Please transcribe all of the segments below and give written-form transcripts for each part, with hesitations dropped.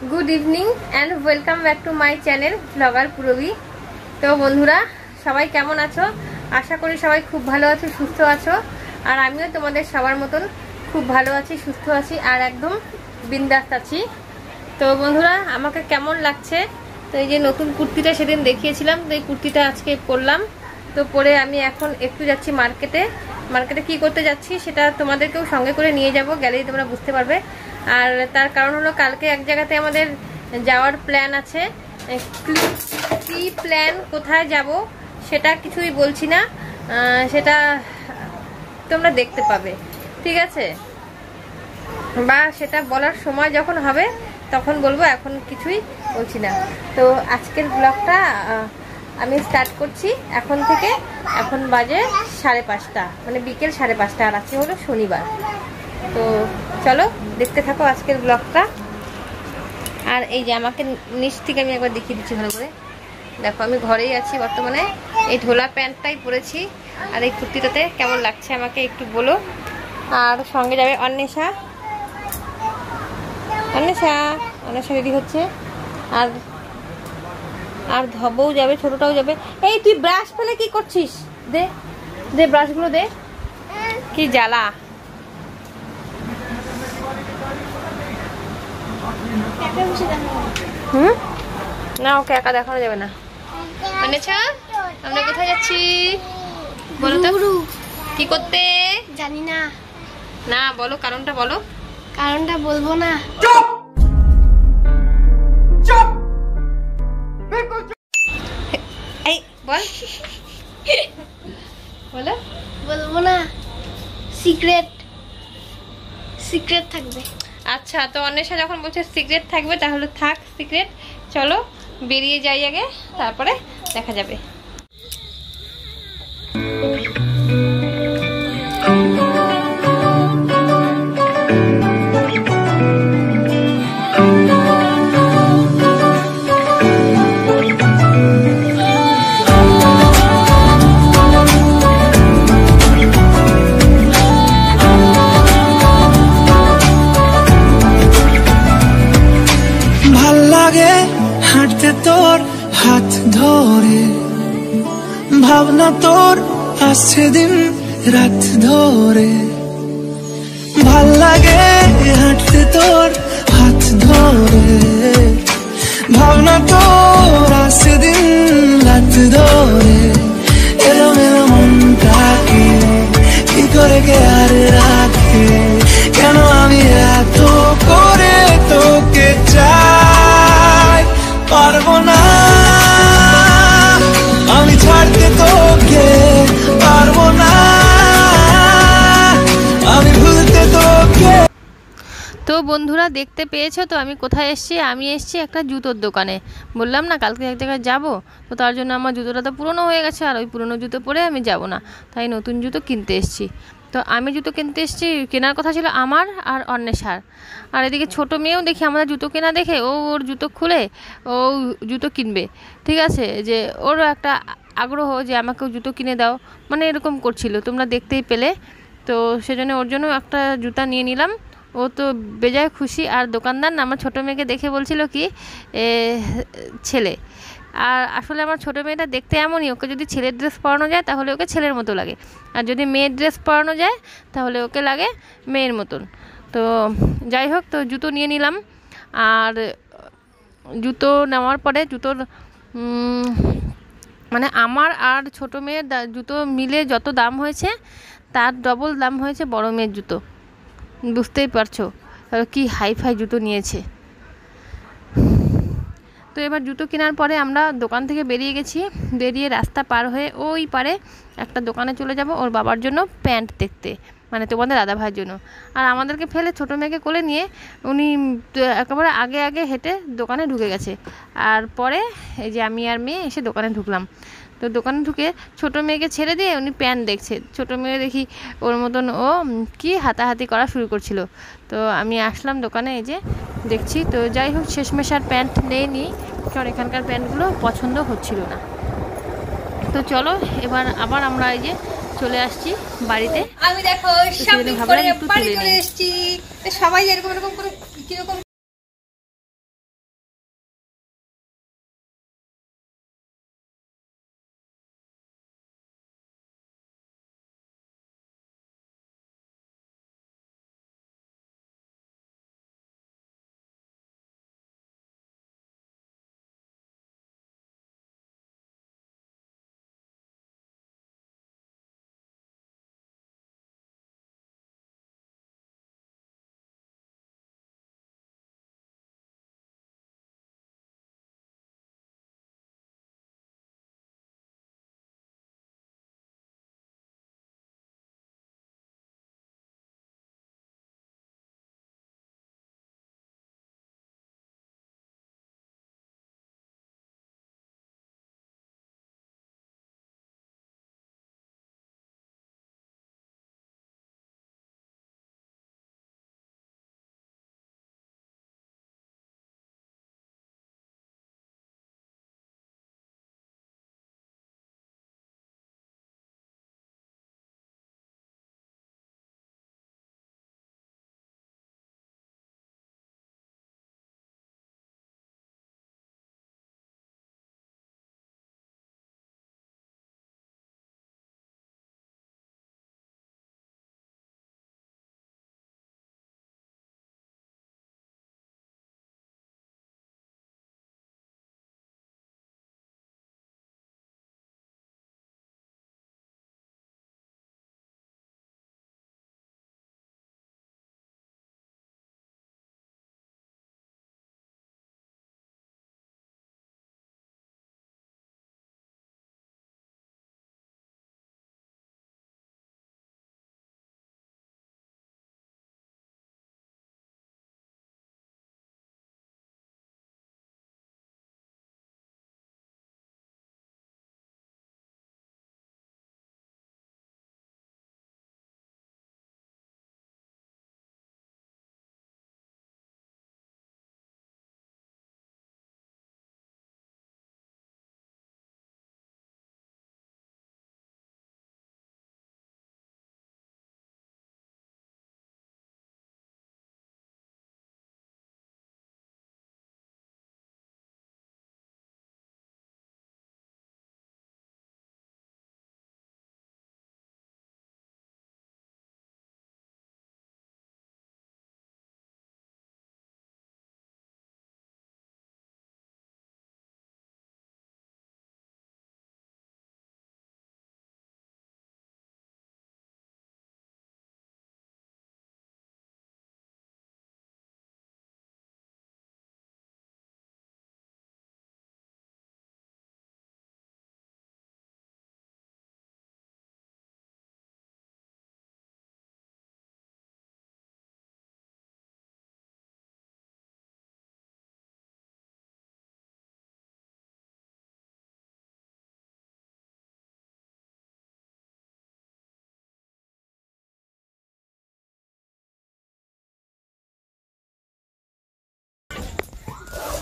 Good evening and welcome back to my channel blogger Purbi. तो बंधुरा सबाई केमन आछो? आशा करी सबाई खूब भालो आछो, सुस्थ आछो। और आमिओ तोमादेर सबार मतन खूब भालो आछि, सुस्थ आछि और एकदम बिंदास आछि। तो बंधुरा आमाके केमन लागछे? तो ये नतून कुर्तीटा सेदिन देखिएछिलाम, तो कुर्तीटा आजके परलाम। तो परे आमी एखन एकटु जाচ্ছি मार्केटे की करते जाচ্ছি সেটা তোমাদেরকেও সঙ্গে করে নিয়ে যাব, গেলেই তোমরা বুঝতে পারবে। আর তার কারণ হলো কালকে এক জায়গাতে আমাদের যাওয়ার প্ল্যান আছে। কি প্ল্যান, কোথায় যাব সেটা কিছুই বলছি না, সেটা তোমরা দেখতে পাবে, ঠিক আছে? বা সেটা বলার সময় যখন হবে তখন বলবো, এখন কিছুই বলছি না। তো আজকের ব্লগটা আমি স্টার্ট করছি এখন থেকে। এখন বাজে 5:30, মানে বিকেল 5:30, আর আজকে হলো শনিবার। তো চলো দেখতে থাকো আজকের ব্লগটা। আর এই যে আমাকে নিচ থেকে আমি একবার দেখিয়ে দিচ্ছি ভালো করে। দেখো আমি ঘরেই আছি বর্তমানে, এই ঢোলা প্যান্টটাই পরেছি আর এই কুর্তিটাতে কেমন লাগছে আমাকে একটু বলো। আর সঙ্গে যাবে অন্বেষা রেডি হচ্ছে, আর আর ধবও যাবে, ছোটটাও যাবে। এই তুই ব্রাশ ফেলে কি করছিস? দে দে ব্রাশগুলো দে, কি জ্বালা। না, ওকে একা দেখানো যাবে না। অন্বেষা আমরা কোথায় যাচ্ছি বলো তো? কি করতে জানি না। না বলো, কারণটা বলো। কারণটা বলবো না। এই বল বলো। বলবো না, সিক্রেট থাকবে। আচ্ছা, তো অন্বেষা যখন বলছে সিক্রেট থাকবে তাহলে থাক সিক্রেট। চলো বেরিয়ে যাই আগে, তারপরে দেখা যাবে। হাঁটতে তোর হাত ধরে, ভাবনা তোর আসছে দিন রাত ধরে। ভাল লাগে হাঁটতে তোর হাত ধরে, ভাবনা তোর আসছে দিন রাত ধরে। এরম এরম মনটাকে কি করে কে আর রাখে, কেন আমি এত করে তোকে চাই। পারবো না আমি ছাড়তে তোকে, পারবো না আমি ভুলতে তোকে। তো বন্ধুরা দেখতে পেয়েছো তো আমি কোথায় এসেছি? আমি এসেছি একটা জুতোর দোকানে। বললাম না কালকে এক জায়গায় যাবো, তো তার জন্য আমার জুতোটা তো পুরনো হয়ে গেছে, আর ওই পুরনো জুতো পরে আমি যাব না, তাই নতুন জুতো কিনতে এসেছি। তো আমি জুতো কিনতে এসেছি, কেনার কথা ছিল আমার আর অন্বেষার। আর এদিকে ছোটো মেয়েও দেখি আমাদের জুতো কেনা দেখে ওর জুতো খুলে ও জুতো কিনবে, ঠিক আছে? যে ওরও একটা আগ্রহ যে আমাকেও জুতো কিনে দাও, মানে এরকম করছিল, তোমরা দেখতেই পেলে। তো সেজন্য ওর জন্য একটা জুতা নিয়ে নিলাম। ও তো বেজায় খুশি। আর দোকানদার না আমার ছোটো মেয়েকে দেখে বলছিল কি ছেলে। আর আসলে আমার ছোটো মেয়েটা দেখতে এমনই, ওকে যদি ছেলের ড্রেস পরানো যায় তাহলে ওকে ছেলের মতো লাগে, আর যদি মেয়ের ড্রেস পরানো যায় তাহলে ওকে লাগে মেয়ের মতন। তো যাই হোক, তো জুতো নিয়ে নিলাম। আর জুতো নেওয়ার পরে জুতোর মানে আমার আর ছোটো মেয়ের জুতো মিলে যত দাম হয়েছে তার ডবল দাম হয়েছে বড় মেয়ের জুতো। বুঝতেই পারছো কি হাইফাই জুতো নিয়েছে। তো এবার জুতো কেনার পরে আমরা দোকান থেকে বেরিয়ে গেছি, বেরিয়ে রাস্তা পার হয়ে ওই পারে একটা দোকানে চলে যাব ওর বাবার জন্য প্যান্ট দেখতে, মানে তোমাদের দাদা ভাইয়ের জন্য। আর আমাদেরকে ফেলে ছোটো মেয়েকে কোলে নিয়ে উনি একেবারে আগে আগে হেঁটে দোকানে ঢুকে গেছে। আর পরে এই যে আমি আর মেয়ে এসে দোকানে ঢুকলাম। তো দোকানে ঢুকে ছোটো মেয়েকে ছেড়ে দিয়ে উনি প্যান্ট দেখছে। ছোটো মেয়ে দেখি ওর মতন ও কি হাতাহাতি করা শুরু করছিল। তো আমি আসলাম দোকানে, এই যে দেখছি। তো যাই হোক শেষমেশ আর প্যান্ট নেইনি, কারণ এখানকার প্যান্টগুলো পছন্দ হচ্ছিল না। তো চলো এবার আবার আমরা এই যে চলে আসছি বাড়িতে। আমি দেখো শপিং করে বাড়ি চলে এসেছি। সবাই এরকম এরকম করে কিরকম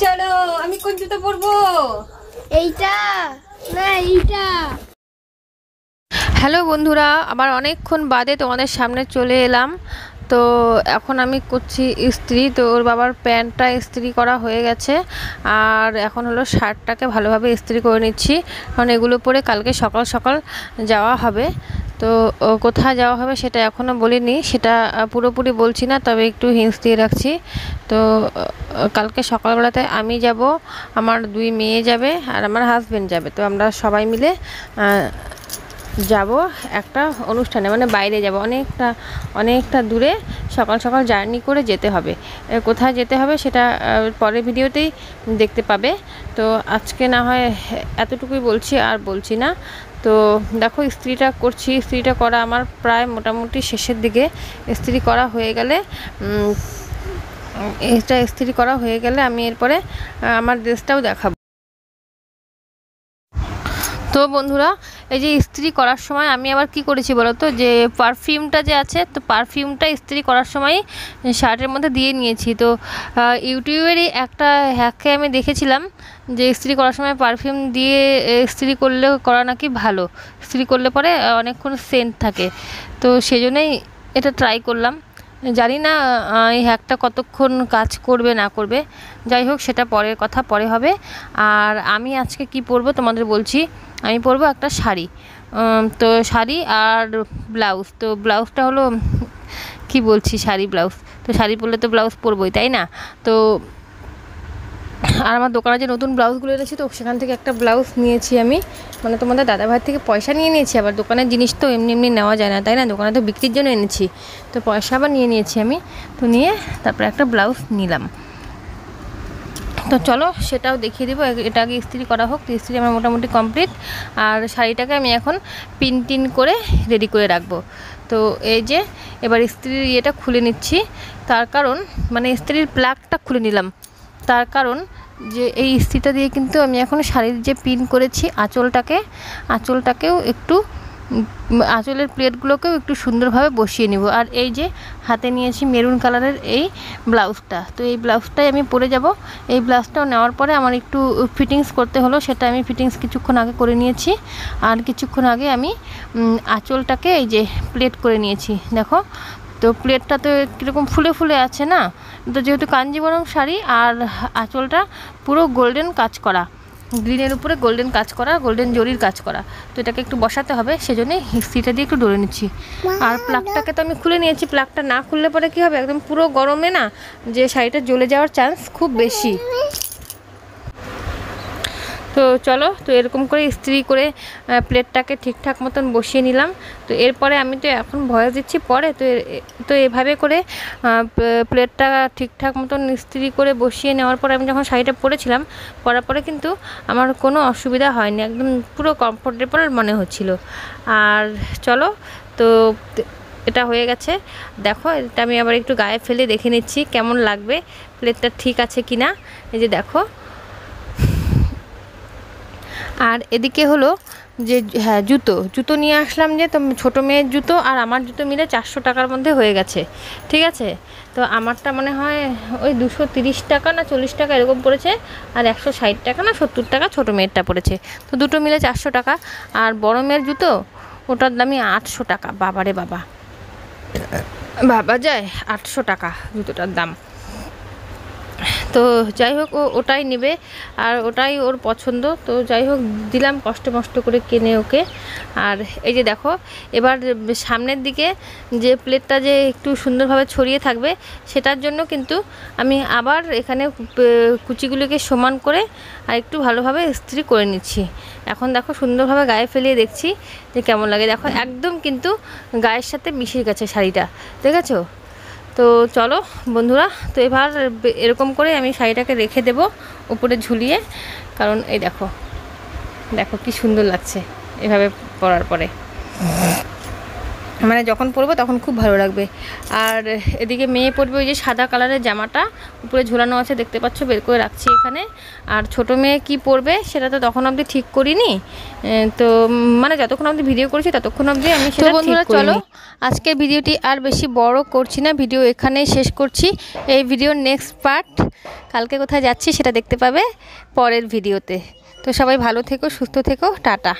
চলো আমি কোন জুতো পরবো? এইটা না এইটা। হ্যালো বন্ধুরা, আবার অনেকক্ষণ বাদে তোমাদের সামনে চলে এলাম। তো এখন আমি করছি ইস্ত্রি। তো ওর বাবার প্যান্টটা ইস্ত্রি করা হয়ে গেছে, আর এখন হলো শার্টটাকে ভালোভাবে ইস্ত্রি করে নিচ্ছি, কারণ এগুলো পরে কালকে সকাল সকাল যাওয়া হবে। তো কোথায় যাওয়া হবে সেটা এখনও বলিনি, সেটা পুরোপুরি বলছি না, তবে একটু হিন্টস দিয়ে রাখছি। তো কালকে সকালবেলাতে আমি যাব, আমার 2 মেয়ে যাবে, আর আমার হাজব্যান্ড যাবে। তো আমরা সবাই মিলে যাব একটা অনুষ্ঠানে, মানে বাইরে যাব, অনেকটা দূরে সকাল সকাল জার্নি করে যেতে হবে। কোথায় যেতে হবে সেটা পরের ভিডিওতেই দেখতে পাবে। তো আজকে না হয় এতটুকুই বলছি, আর বলছি না। তো দেখো ইস্ত্রিটা করছি, ইস্ত্রিটা করা আমার প্রায় মোটামুটি শেষের দিকে। ইস্ত্রি করা হয়ে গেলে এটা ইস্ত্রি করা হয়ে গেলে আমি এরপরে আমার ড্রেসটাও দেখাবো। তো বন্ধুরা, এই যে ইস্ত্রি করার সময় আমি আবার কি করেছি বলো তো, যে পারফিউমটা যে আছে, তো পারফিউমটা ইস্ত্রি করার সময় শার্টের মধ্যে দিয়ে নিয়েছি। তো ইউটিউবেরই একটা হ্যাককে আমি দেখেছিলাম যে ইস্ত্রি করার সময় পারফিউম দিয়ে ইস্ত্রি করলে করা নাকি ভালো, ইস্ত্রি করলে পরে অনেকক্ষণ সেন্ট থাকে। তো সেজন্যই এটা ট্রাই করলাম। জানি না এই হ্যাকটা কতক্ষণ কাজ করবে না করবে, যাই হোক সেটা পরের কথা, পরে হবে। আর আমি আজকে কি পরবো তোমাদের বলছি। আমি পরবো একটা শাড়ি, তো শাড়ি আর ব্লাউজ। তো ব্লাউজটা হলো কি বলছি, শাড়ি ব্লাউজ। তো শাড়ি পরলে তো ব্লাউজ পরবোই, তাই না? তো আর আমার দোকানে যে নতুন ব্লাউজগুলো এনেছি, তো সেখান থেকে একটা ব্লাউজ নিয়েছি আমি, মানে তোমাদের দাদাভাইয়ের থেকে পয়সা নিয়ে নিয়েছি। আবার দোকানের জিনিস তো এমনি এমনি নেওয়া যায় না, তাই না? দোকানে তো বিক্রির জন্য এনেছি, তো পয়সা আবার নিয়ে নিয়েছি আমি। তো নিয়ে তারপরে একটা ব্লাউজ নিলাম। তো চলো সেটাও দেখিয়ে দেবো। এটা আগে ইস্ত্রি করা হোক। তো ইস্ত্রি আমার মোটামুটি কমপ্লিট, আর শাড়িটাকে আমি এখন পিন করে রেডি করে রাখবো। তো এই যে এবার ইস্ত্রির ইয়েটা খুলে নিচ্ছি, তার কারণ মানে ইস্ত্রির প্লাগটা খুলে নিলাম, তার কারণ যে এই ইস্ত্রিটা দিয়ে কিন্তু আমি এখন শাড়ির যে পিন করেছি আঁচলটাকেও একটু, আঁচলের প্লেটগুলোকেও একটু সুন্দরভাবে বসিয়ে নিব। আর এই যে হাতে নিয়েছি মেরুন কালারের এই ব্লাউজটা, তো এই ব্লাউজটাই আমি পরে যাব। এই ব্লাউজটাও নেওয়ার পরে আমার একটু ফিটিংস করতে হলো, সেটা আমি ফিটিংস কিছুক্ষণ আগে করে নিয়েছি। আর কিছুক্ষণ আগে আমি আঁচলটাকে এই যে প্লেট করে নিয়েছি, দেখো। তো প্লেটটা তো কীরকম ফুলে ফুলে আছে না, তো যেহেতু কাঞ্জিবরম শাড়ি, আর আঁচলটা পুরো গোল্ডেন কাজ করা, গ্রিনের উপরে গোল্ডেন কাজ করা, গোল্ডেন জরির কাজ করা। তো এটাকে একটু বসাতে হবে, সেজন্যই ইস্ত্রিটা দিয়ে একটু ডলে নিচ্ছি। আর প্লাগটাকে তো আমি খুলে নিয়েছি। প্লাগটা না খুললে পরে কী হবে, একদম পুরো গরমে না যে শাড়িটা জ্বলে যাওয়ার চান্স খুব বেশি। তো চলো, তো এরকম করে ইস্ত্রি করে প্লেটটাকে ঠিকঠাক মতন বসিয়ে নিলাম। তো এরপরে আমি তো এখন ভয়েস দিচ্ছি পরে, তো এভাবে করে প্লেটটা ঠিকঠাক মতন ইস্ত্রি করে বসিয়ে নেওয়ার পরে আমি যখন শাড়িটা পরেছিলাম, পরার পরে কিন্তু আমার কোনো অসুবিধা হয়নি, একদম পুরো কমফোর্টেবল মনে হচ্ছিল। আর চলো, তো এটা হয়ে গেছে। দেখো এটা আমি আবার একটু গায়ে ফেলে দেখে নিচ্ছি কেমন লাগবে, প্লেটটা ঠিক আছে কি না। এই যে দেখো। আর এদিকে হলো যে হ্যাঁ, জুতো নিয়ে আসলাম, যে তো ছোটো মেয়ের জুতো আর আমার জুতো মিলে 400 টাকার মধ্যে হয়ে গেছে, ঠিক আছে। তো আমারটা মনে হয় ওই 230 টাকা না 40 টাকা এরকম পড়েছে, আর 160 টাকা না 70 টাকা ছোটো মেয়েরটা পড়েছে। তো দুটো মিলে 400 টাকা। আর বড় মেয়ের জুতো, ওটার দামই 800 টাকা। বাবারে বাবা, ভাবা যায় 800 টাকা জুতোটার দাম। তো যাই হোক, ওটাই নেবে, আর ওটাই ওর পছন্দ। তো যাই হোক, দিলাম কষ্ট মষ্ট করে কিনে ওকে। আর এই যে দেখো, এবার সামনের দিকে যে প্লেটটা যে একটু সুন্দরভাবে ছড়িয়ে থাকবে, সেটার জন্য কিন্তু আমি আবার এখানে কুচিগুলোকে সমান করে আর একটু ভালোভাবে ইস্ত্রি করে নিচ্ছি। এখন দেখো সুন্দরভাবে গায়ে ফেলিয়ে দেখছি যে কেমন লাগে। দেখো একদম কিন্তু গায়ের সাথে মিশে গেছে শাড়িটা, দেখেছো? তো চলো বন্ধুরা, তো এবার এরকম করে আমি শাড়িটাকে রেখে দেব উপরে ঝুলিয়ে, কারণ এই দেখো কি সুন্দর লাগছে এভাবে পরার পরে। মানে যখন পরবো তখন খুব ভালো লাগবে। আর এদিকে মেয়ে পরবে ওই যে সাদা কালারের জামাটা উপরে ঝোলানো আছে, দেখতে পাচ্ছ, বের করে রাখছি এখানে। আর ছোট মেয়ে কি পরবে সেটা তো তখন অবধি ঠিক করিনি, তো মানে যতক্ষণ অবধি ভিডিও করেছি ততক্ষণ অবধি আমি সেটা ঠিক করিনি। চলো আজকের ভিডিওটি আর বেশি বড় করছি না, ভিডিও এখানেই শেষ করছি। এই ভিডিওর নেক্সট পার্ট কালকে কোথায় যাচ্ছি সেটা দেখতে পাবে পরের ভিডিওতে। তো সবাই ভালো থেকো, সুস্থ থেকো, টাটা।